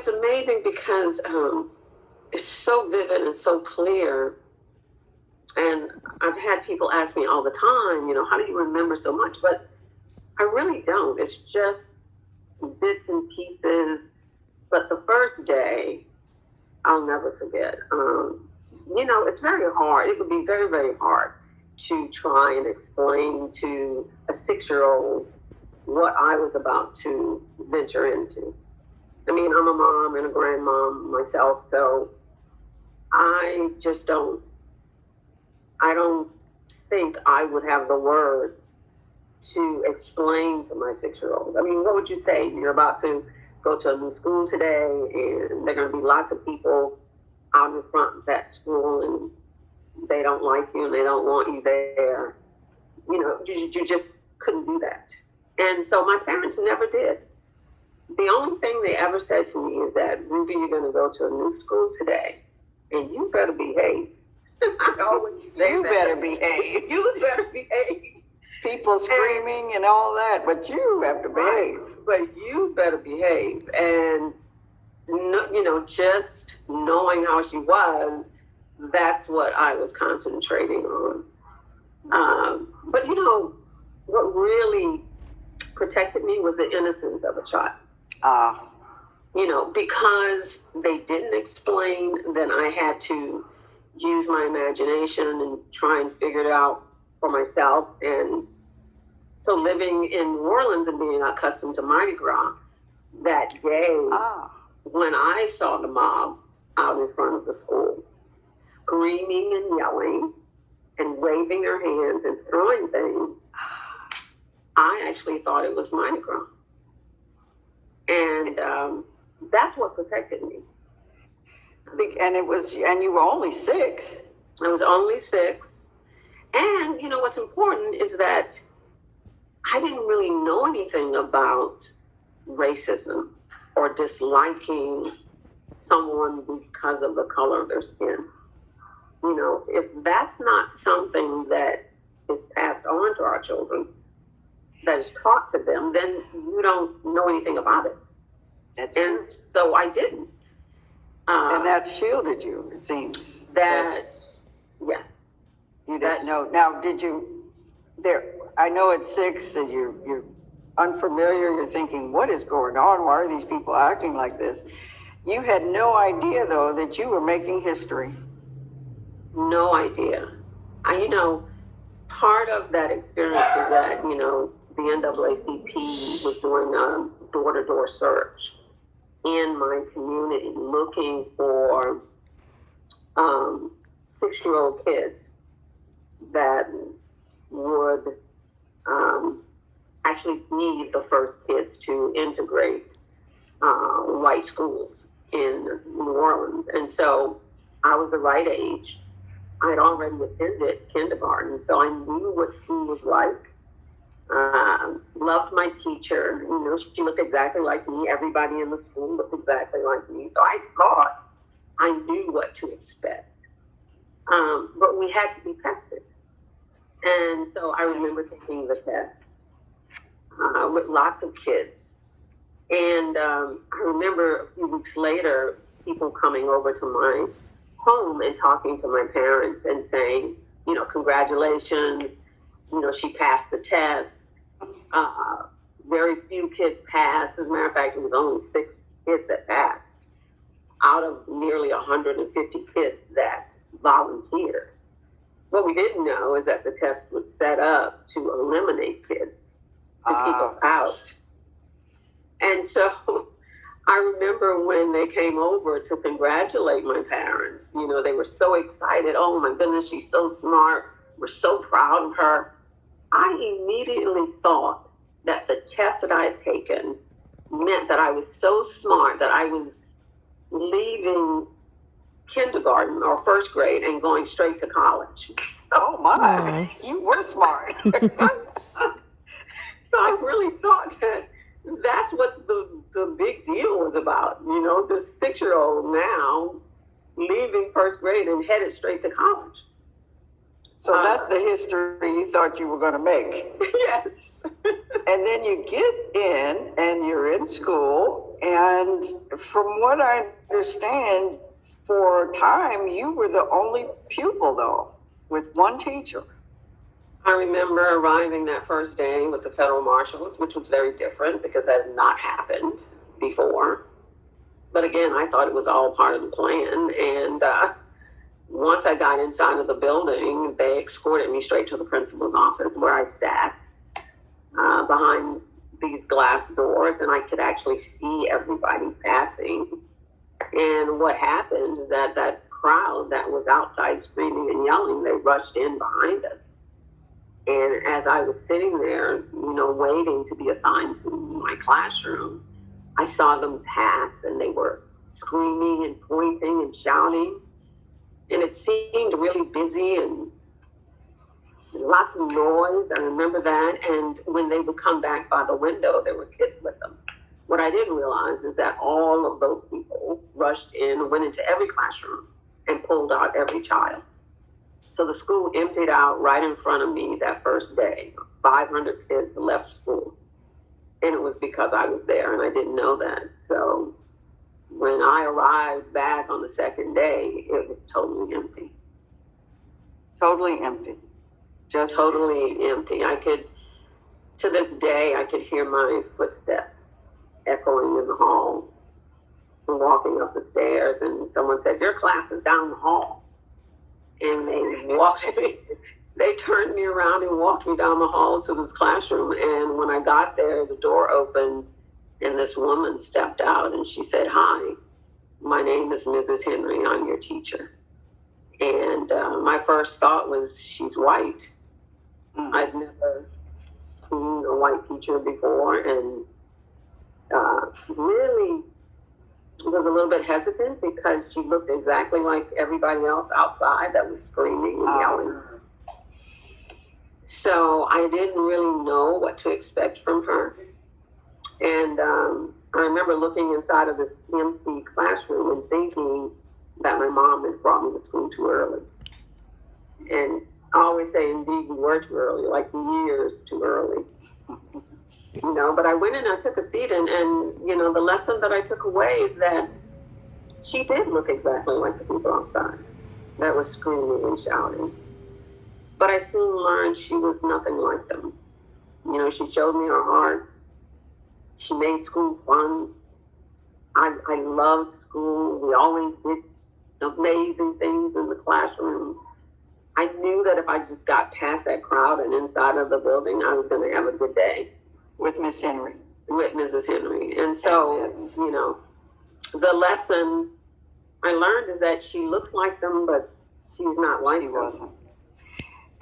it's amazing because it's so vivid and so clear. And I've had people ask me all the time, how do you remember so much? But I really don't. It's just bits and pieces. But the first day, I'll never forget. It's very hard. It would be very, very hard to try and explain to a 6-year-old what I was about to venture into. I mean, I'm a mom and a grandmom myself, so I don't think I would have the words to explain to my 6-year-old. I mean, what would you say? You're about to go to a new school today, and there are going to be lots of people out in front of that school, and they don't like you and they don't want you there. You just couldn't do that. And so my parents never did. The only thing they ever said to me is that, Ruby, you're going to go to a new school today, and you better behave. I always say You that. better behave. You better behave. People screaming and all that, but you have to behave. But you better behave. And, just knowing how she was, that's what I was concentrating on. But, what really protected me was the innocence of a child. Because they didn't explain, then I had to use my imagination and try and figure it out for myself. And so living in New Orleans and being accustomed to Mardi Gras, that day when I saw the mob out in front of the school, screaming and yelling and waving their hands and throwing things, I actually thought it was Mardi Gras. And that's what protected me. And you were only 6. I was only 6. And, what's important is that I didn't really know anything about racism or disliking someone because of the color of their skin. If that's not something that is passed on to our children, that is taught to them, then you don't know anything about it. So I didn't. And that shielded you, it seems. Yes. You didn't know. Now, I know at 6 and you're unfamiliar, you're thinking, what is going on? Why are these people acting like this? You had no idea, though, that you were making history. No idea. Part of that experience was that, the NAACP was doing a door-to-door search in my community looking for 6-year-old kids that would actually be the first kids to integrate white schools in New Orleans. And so I was the right age. I had already attended kindergarten, so I knew what school was like. Loved my teacher. She looked exactly like me. Everybody in the school looked exactly like me. So I thought I knew what to expect. But we had to be tested. And so I remember taking the test with lots of kids. And I remember a few weeks later, people coming over to my home and talking to my parents and saying, congratulations, she passed the test. Very few kids passed. As a matter of fact, it was only 6 kids that passed out of nearly 150 kids that volunteered. What we didn't know is that the test was set up to eliminate kids, to keep us out. And so I remember when they came over to congratulate my parents, they were so excited. Oh my goodness, she's so smart. We're so proud of her. I immediately thought that the test that I had taken meant that I was so smart that I was leaving kindergarten or first grade and going straight to college. Oh my, you were smart. So I really thought that that's what the big deal was about. The 6-year-old now leaving first grade and headed straight to college. So that's the history you thought you were going to make. Yes. And then you get in and you're in school And from what I understand, for a time, you were the only pupil, though, with one teacher. I remember arriving that first day with the federal marshals, which was very different because that had not happened before. But again, I thought it was all part of the plan. And once I got inside of the building, they escorted me straight to the principal's office where I sat behind these glass doors, and I could actually see everybody passing. And what happened is that that crowd that was outside screaming and yelling, they rushed in behind us. And as I was sitting there, waiting to be assigned to my classroom, I saw them pass, and they were screaming and pointing and shouting. And it seemed really busy and lots of noise. I remember that. And when they would come back by the window, there were kids with them. What I didn't realize is that all of those people rushed in, went into every classroom, and pulled out every child. So the school emptied out right in front of me that first day. 500 kids left school. And it was because I was there, and I didn't know that. So when I arrived back on the second day, it was totally empty. Totally empty. Just Totally empty. To this day, I could hear my footsteps echoing in the hall and walking up the stairs, and someone said, "Your class is down the hall." And they turned me around and walked me down the hall to this classroom. And when I got there, the door opened and this woman stepped out and she said, "Hi, my name is Mrs. Henry. I'm your teacher." And my first thought was, she's white. I'd never seen a white teacher before, and really was a little bit hesitant because she looked exactly like everybody else outside that was screaming and yelling. So I didn't really know what to expect from her. And I remember looking inside of this empty classroom and thinking that my mom had brought me to school too early. And I always say, indeed, we were too early, like years too early. But I went in and I took a seat, and the lesson that I took away is that she did look exactly like the people outside that were screaming and shouting. But I soon learned she was nothing like them. She showed me her heart. She made school fun. I loved school. We always did amazing things in the classroom. I knew that if I just got past that crowd and inside of the building, I was going to have a good day. with Miss Henry. With Mrs. Henry. And so, the lesson I learned is that she looks like them, but she's not like them. She wasn't.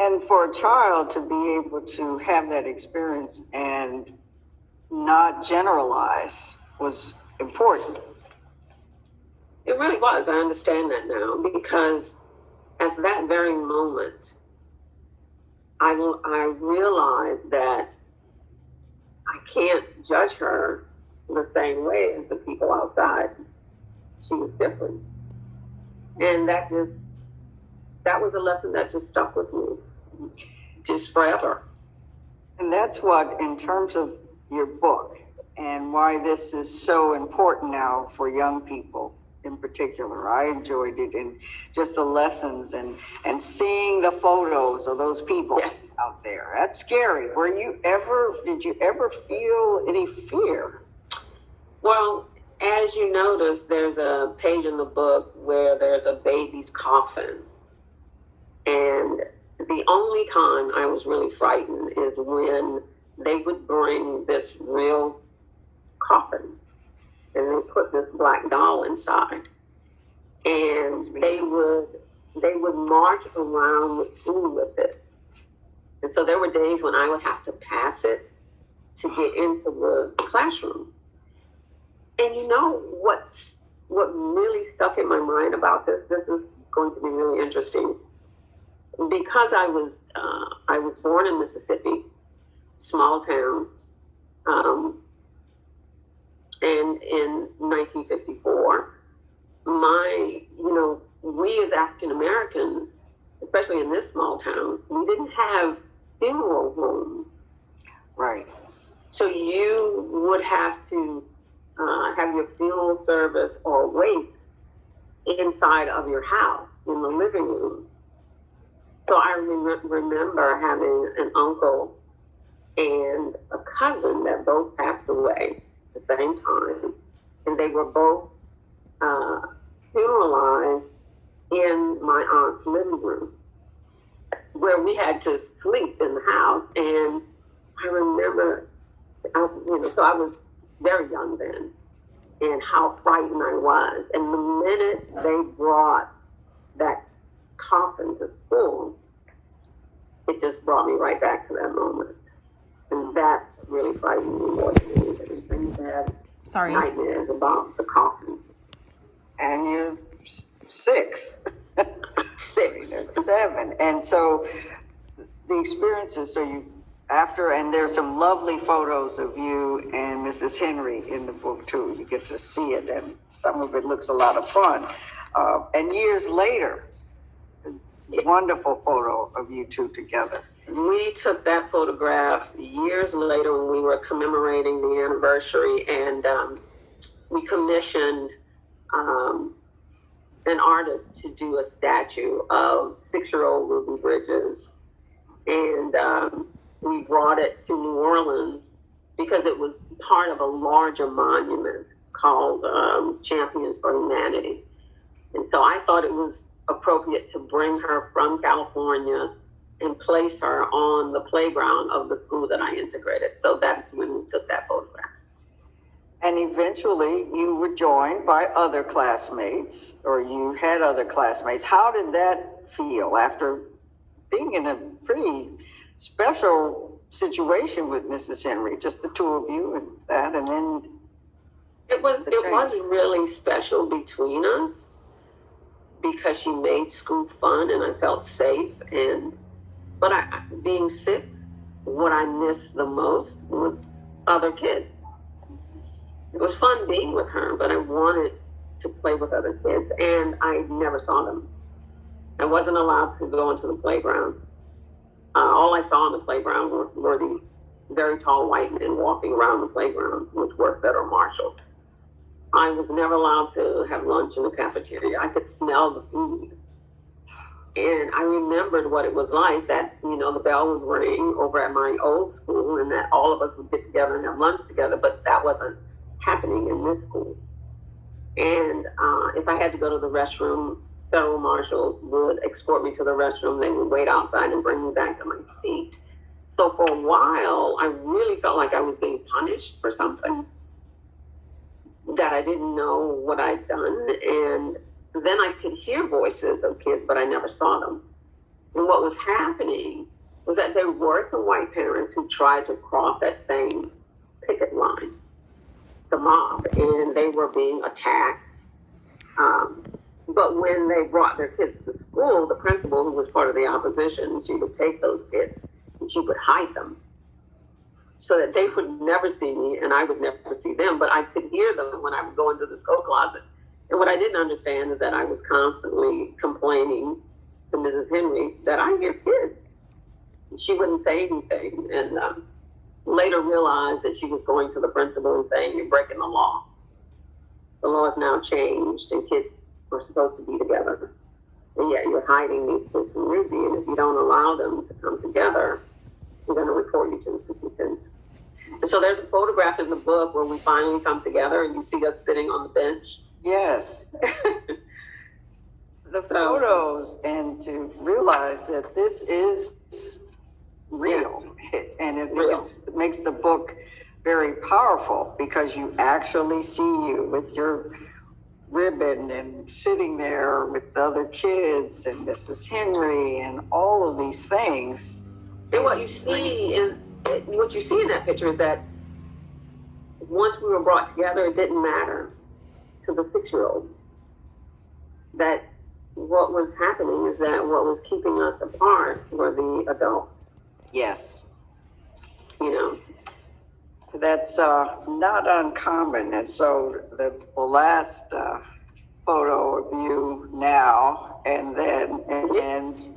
And for a child to be able to have that experience and not generalize was important. It really was. I understand that now, because at that very moment, I realized that I can't judge her the same way as the people outside. She was different. And that was a lesson that just stuck with me, just forever. And that's what, in terms of your book and why this is so important now for young people in particular, I enjoyed it, and just the lessons and seeing the photos of those people out there. That's scary. Did you ever feel any fear? Well, as you notice, there's a page in the book where there's a baby's coffin. And the only time I was really frightened is when they would bring this real coffin and they put this black doll inside. And they would march around the school with it. And so there were days when I would have to pass it to get into the classroom. And what really stuck in my mind about this is going to be really interesting. Because I was born in Mississippi, small town, and in 1954, we as African Americans, especially in this small town, we didn't have funeral homes. Right. So you would have to have your funeral service or wake inside of your house in the living room. So I remember having an uncle and a cousin that both passed away at the same time, and they were both funeralized in my aunt's living room, where we had to sleep in the house. And I remember, so I was very young then, and how frightened I was. And the minute they brought that coffin to school, it just brought me right back to that moment. And that really frightened me more than anything. I used to have nightmares about the coffin. And you're 6. 6. 7. And so the experiences, so you, after, and there's some lovely photos of you and Mrs. Henry in the book too. You get to see it, and some of it looks a lot of fun. And years later, wonderful photo of you two together. We took that photograph years later when we were commemorating the anniversary, and we commissioned an artist to do a statue of 6-year-old Ruby Bridges. And we brought it to New Orleans because it was part of a larger monument called Champions for Humanity. And so I thought it was appropriate to bring her from California and place her on the playground of the school that I integrated. So that's when we took that photograph. And eventually you were joined by other classmates, or you had other classmates. How did that feel after being in a pretty special situation with Mrs. Henry, just the two of you and that, and then it was really special between us because she made school fun and I felt safe. But being 6, what I missed the most was other kids. It was fun being with her, but I wanted to play with other kids, and I never saw them. I wasn't allowed to go into the playground. All I saw on the playground were these very tall white men walking around the playground, which were federal marshals. I was never allowed to have lunch in the cafeteria. I could smell the food. And I remembered what it was like that, the bell would ring over at my old school and that all of us would get together and have lunch together, but that wasn't happening in this school. And if I had to go to the restroom, federal marshals would escort me to the restroom. They would wait outside and bring me back to my seat. So for a while, I really felt like I was being punished for something that I didn't know what I'd done. And then I could hear voices of kids, but I never saw them. And what was happening was that there were some white parents who tried to cross that same picket line, the mob, and they were being attacked. But when they brought their kids to school, the principal, who was part of the opposition, she would take those kids and she would hide them so that they would never see me and I would never see them. But I could hear them when I would go into the coat closet. And what I didn't understand is that I was constantly complaining to Mrs. Henry that I hear kids. She wouldn't say anything, and later realized that she was going to the principal and saying, "You're breaking the law. The law has now changed, and kids are supposed to be together. And yet you're hiding these kids from Ruby, and if you don't allow them to come together, we're going to report you to the superintendent." And so there's a photograph in the book where we finally come together, and you see us sitting on the bench. Yes. The photos, and to realize that this is real. Yes. And it makes the book very powerful because you actually see you with your ribbon and sitting there with the other kids and Mrs. Henry and all of these things. And what you see in that picture is that once we were brought together, it didn't matter to the 6-year-old. That what was happening is that what was keeping us apart were the adults. Yes. That's not uncommon. And so the last photo of you now, and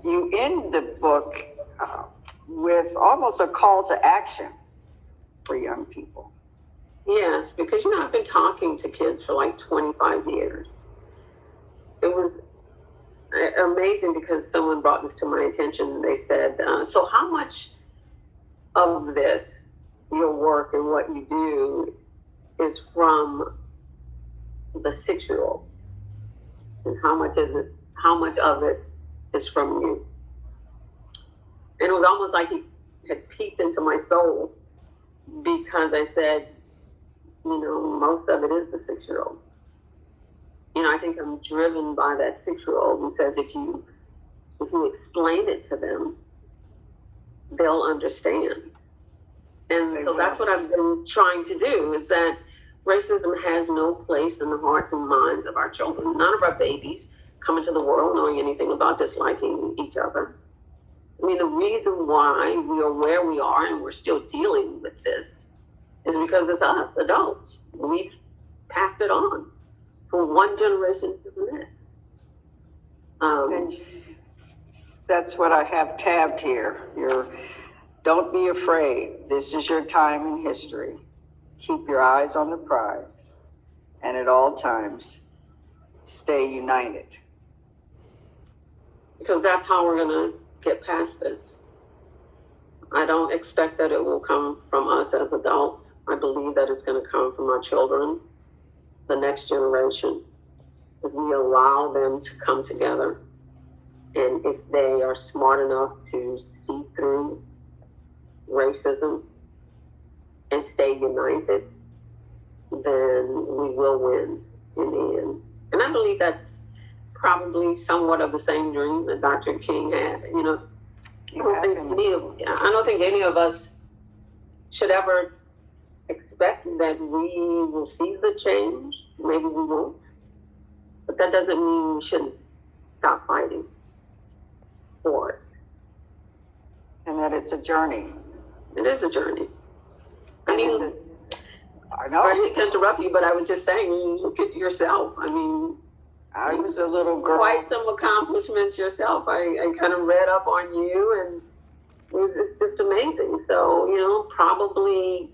you end the book with almost a call to action for young people. Yes, because I've been talking to kids for like 25 years. It was amazing because someone brought this to my attention. They said, so how much of this, your work and what you do, is from the 6-year-old? And how much of it is from you? And it was almost like he had peeked into my soul, because I said, most of it is the 6-year-old. I think I'm driven by that 6-year-old who says if you explain it to them, they'll understand. And so that's what I've been trying to do, is that racism has no place in the hearts and minds of our children. None of our babies come into the world knowing anything about disliking each other. I mean, the reason why we are where we are and we're still dealing with this is because it's us, adults. We've passed it on from one generation to the next. And that's what I have tabbed here. Don't be afraid. This is your time in history. Keep your eyes on the prize, and at all times, stay united. Because that's how we're going to get past this. I don't expect that it will come from us as adults. I believe that it's going to come from our children, the next generation, if we allow them to come together. And if they are smart enough to see through racism and stay united, then we will win in the end. And I believe that's probably somewhat of the same dream that Dr. King had. I don't think any of us should ever expect that we will see the change. Maybe we won't. But that doesn't mean we shouldn't stop fighting for it. And that it's a journey. It is a journey. I mean, I know. I hate to interrupt you, but I was just saying, look at yourself. I mean, I was a little girl. Quite some accomplishments yourself. I kind of read up on you, and it's just amazing. So, probably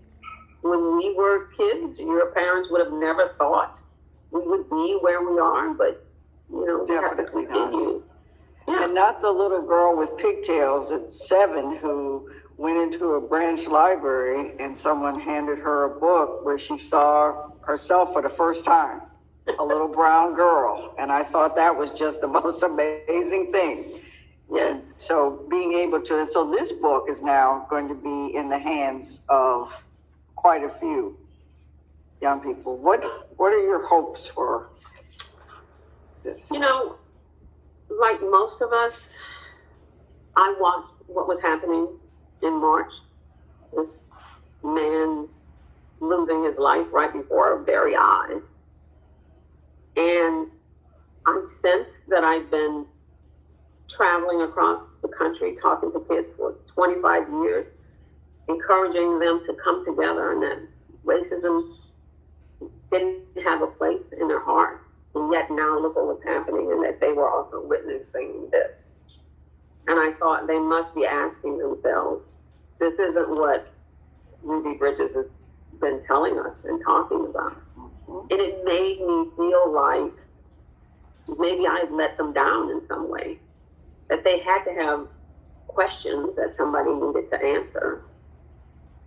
when we were kids, your parents would have never thought we would be where we are, but, we have to Definitely continue. Yeah. And not the little girl with pigtails at 7 who went into a branch library and someone handed her a book where she saw herself for the first time, a little brown girl. And I thought that was just the most amazing thing. Yes. So being able to, so this book is now going to be in the hands of quite a few young people. What are your hopes for this? Like most of us, I watched what was happening in March. This man's losing his life right before our very eyes. And I sensed that I've been traveling across the country talking to kids for 25 years, encouraging them to come together, and that racism didn't have a place in their hearts. And yet now look at what's happening, and that they were also witnessing this. And I thought they must be asking themselves, this isn't what Ruby Bridges has been telling us and talking about. And it made me feel like maybe I let them down in some way, that they had to have questions that somebody needed to answer.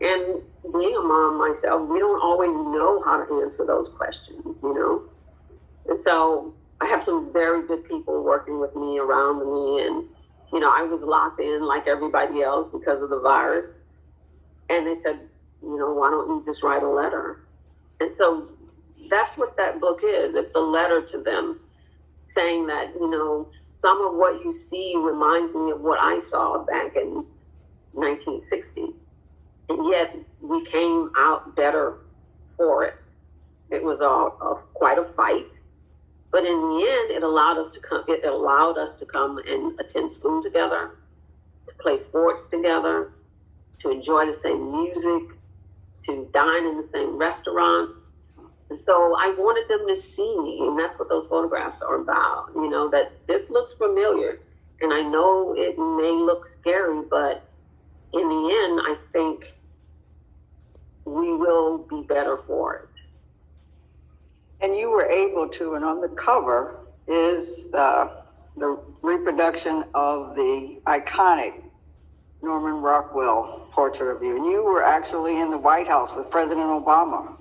And being a mom myself, we don't always know how to answer those questions, And so I have some very good people working with me, around me, and, I was locked in like everybody else because of the virus. And they said, why don't you just write a letter? And so that's what that book is. It's a letter to them saying that, some of what you see reminds me of what I saw back in 1960. And yet we came out better for it. It was quite a fight. But in the end, it allowed us to come and attend school together, to play sports together, to enjoy the same music, to dine in the same restaurants. And so I wanted them to see, and that's what those photographs are about, that this looks familiar. And I know it may look scary, but in the end, I think we will be better for it. And you were able to, and on the cover is the reproduction of the iconic Norman Rockwell portrait of you. And you were actually in the White House with President Obama.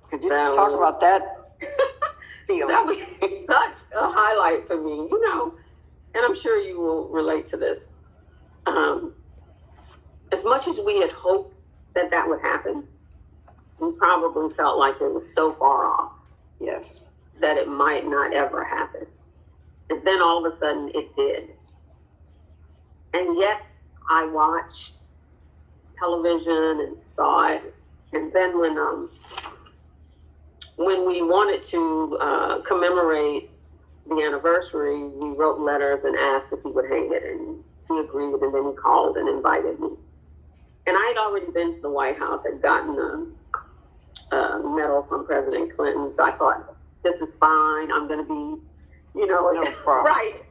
Could you talk about that feeling? That was such a highlight for me, you know, and I'm sure you will relate to this. As much as we had hoped that that would happen, we probably felt like it was so far off. Yes. That it might not ever happen. And then all of a sudden it did. And yet I watched television and saw it. And then when we wanted to commemorate the anniversary, we wrote letters and asked if he would hang it, and he agreed, and then he called and invited me. And I had already been to the White House, had gotten a medal from President Clinton, so I thought, this is fine, I'm going to be, you know, no problem. Right.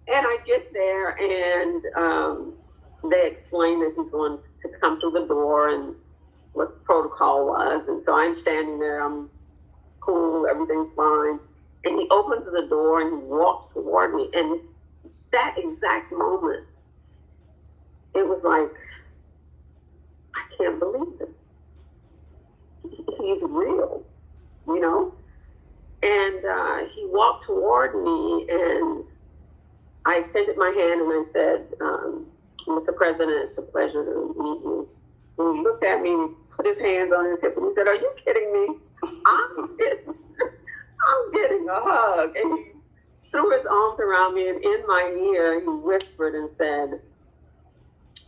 And I get there, and they explain that he's going to come through the door and what the protocol was. And so I'm standing there, I'm cool, everything's fine. And he opens the door and he walks toward me. And that exact moment, it was like, I can't believe this. He's real, you know? And he walked toward me, and I extended my hand and I said, Mr. President, it's a pleasure to meet you. And he looked at me and he put his hands on his hip and he said, are you kidding me? I'm getting a hug. And he threw his arms around me, and in my ear, he whispered and said,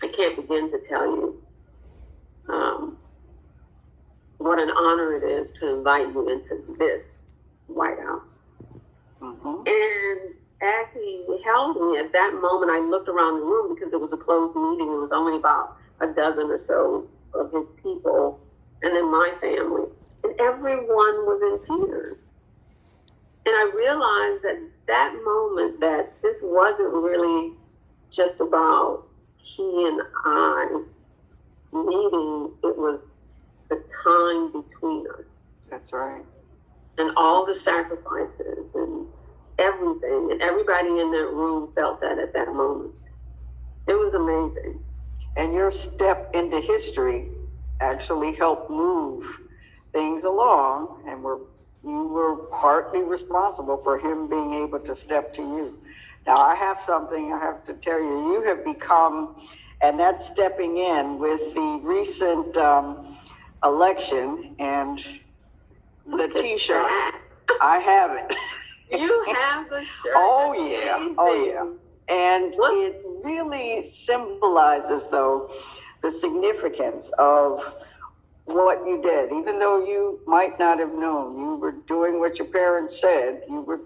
I can't begin to tell you what an honor it is to invite you into this White House. Mm-hmm. And as he held me at that moment, I looked around the room because it was a closed meeting. It was only about a dozen or so of his people, and then my family. And everyone was in tears. And I realized at that moment that this wasn't really just about he and I meeting. It was the time between us. That's right. And all the sacrifices and everything. And everybody in that room felt that at that moment. It was amazing. And your step into history actually helped move things along, and you were partly responsible for him being able to step to you. Now, I have something I have to tell you. You have become, and that's stepping in with the recent election and the T-shirt. I have it. You have the shirt. Oh, yeah. Oh, yeah. And it really symbolizes, though, the significance of what you did. Even though you might not have known, you were doing what your parents said, you were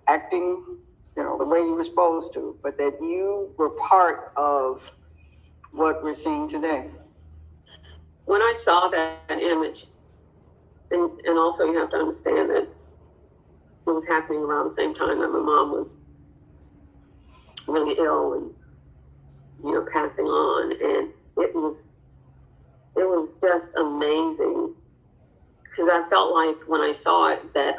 acting, you know, the way you were supposed to, but that you were part of what we're seeing today. When I saw that image, and also you have to understand that it was happening around the same time that my mom was really ill and, you know, passing on. And it was just amazing, because I felt like when I saw it that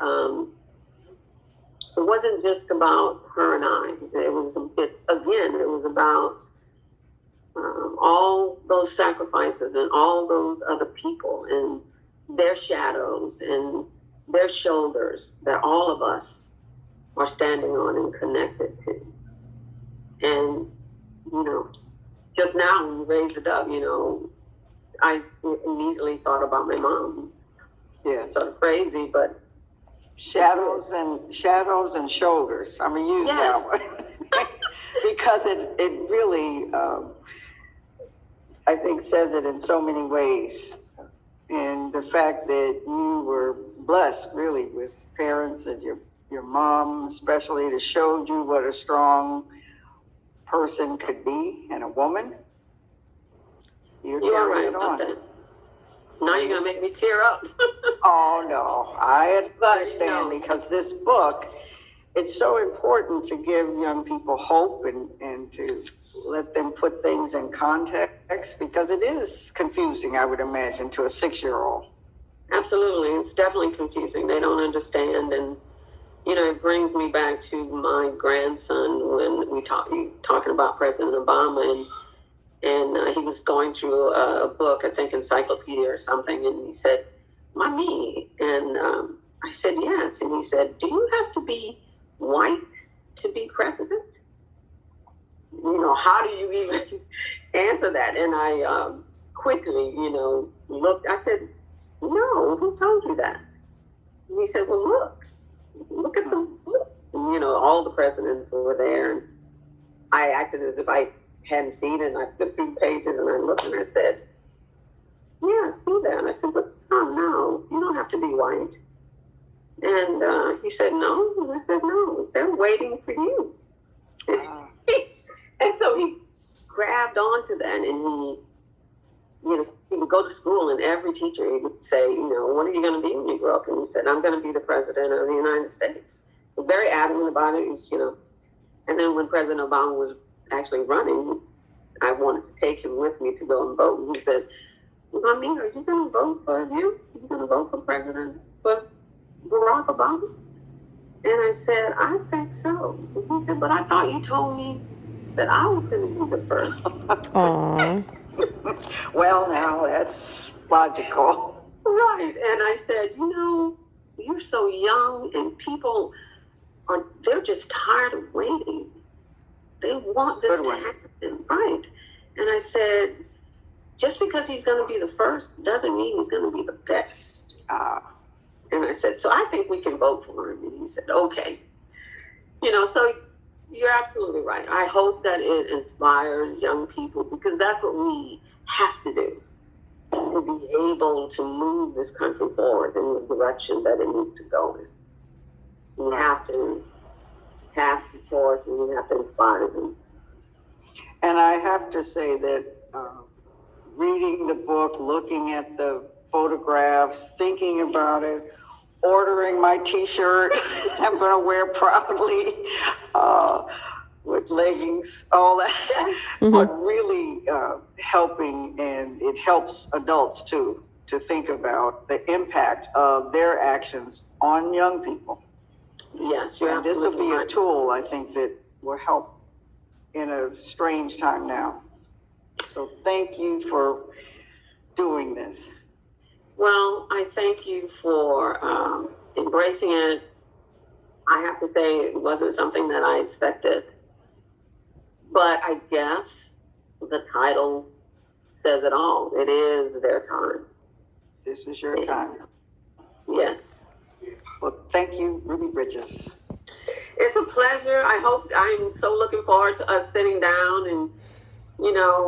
it wasn't just about her and I. It was about all those sacrifices and all those other people and their shadows and their shoulders that all of us are standing on and connected to. And, you know, just now when you raised it up, you know, I immediately thought about my mom. Yeah. Sort of crazy, but shadows and shoulders. I'm gonna use that one because it really, I think, says it in so many ways. And the fact that you were blessed, really, with parents and your mom, especially, that showed you what a strong person could be and a woman. You are right about that. Now you're going to make me tear up. Oh, no. I understand, because this book, it's so important to give young people hope and to let them put things in context, because it is confusing, I would imagine, to a 6-year-old. Absolutely. It's definitely confusing. They don't understand. And, it brings me back to my grandson when talking about President Obama, and he was going through a book, I think encyclopedia or something, and he said, "Mommy," and I said, "Yes," and he said, "Do you have to be white to be president?" How do you even answer that? And I quickly, looked. I said, "No, who told you that?" And he said, "Well, look at the book." And, all the presidents were there, and I acted as if I hadn't seen it. And I flipped through the pages and I looked and I said, "Yeah, I see that." And I said, "But no, you don't have to be white." And he said, "No." And I said, "No, they're waiting for you." And so he grabbed onto that, and he would go to school, and every teacher, he would say, "What are you going to be when you grow up?" And he said, "I'm going to be the president of the United States." He was very adamant about it, And then when President Obama was actually running, I wanted to take him with me to go and vote. And he says, "Mommy, are you going to vote for him? Are you going to vote for Barack Obama?" And I said, "I think so." And he said, "But I thought you told me that I was going to be the first." Aww. Well, now that's logical. Right. And I said, "You're so young, and people they're just tired of waiting. They want this to happen." Right. And I said, just because he's going to be the first doesn't mean he's going to be the best. And I said, "So I think we can vote for him." And he said, "Okay." So you're absolutely right. I hope that it inspires young people, because that's what we have to do to be able to move this country forward in the direction that it needs to go in. We have to pass the torch, and we have to inspire them. And I have to say that reading the book, looking at the photographs, thinking about it, ordering my T-shirt I'm going to wear proudly, with leggings, all that, but really helping, and it helps adults too, to think about the impact of their actions on young people. Yes, you're And this will absolutely be right. a tool, I think, that will help in a strange time now. So thank you for doing this. Well, I thank you for embracing it. I have to say it wasn't something that I expected, but I guess the title says it all. It is their time. This is your time. Yes. Well, thank you, Ruby Bridges. It's a pleasure. I'm so looking forward to us sitting down and,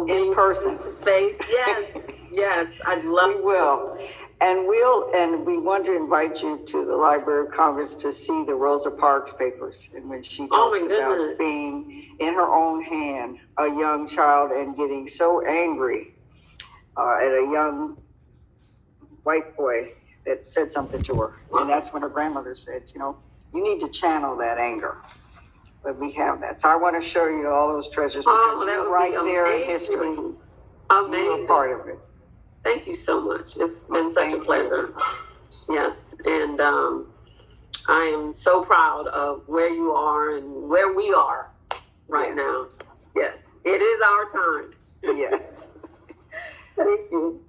In person. face. Yes, yes. I'd love We will. And we want to invite you to the Library of Congress to see the Rosa Parks papers, and when she talks about being in her own hand a young child and getting so angry at a young white boy that said something to her. And that's when her grandmother said, you need to channel that anger. But we have that. So I want to show you all those treasures, because you're right there in history. Amazing. You're a part of it. Thank you so much. It's been such a pleasure. Yes. And I am so proud of where you are and where we are right now. Yes. It is our time. Yes. Thank you.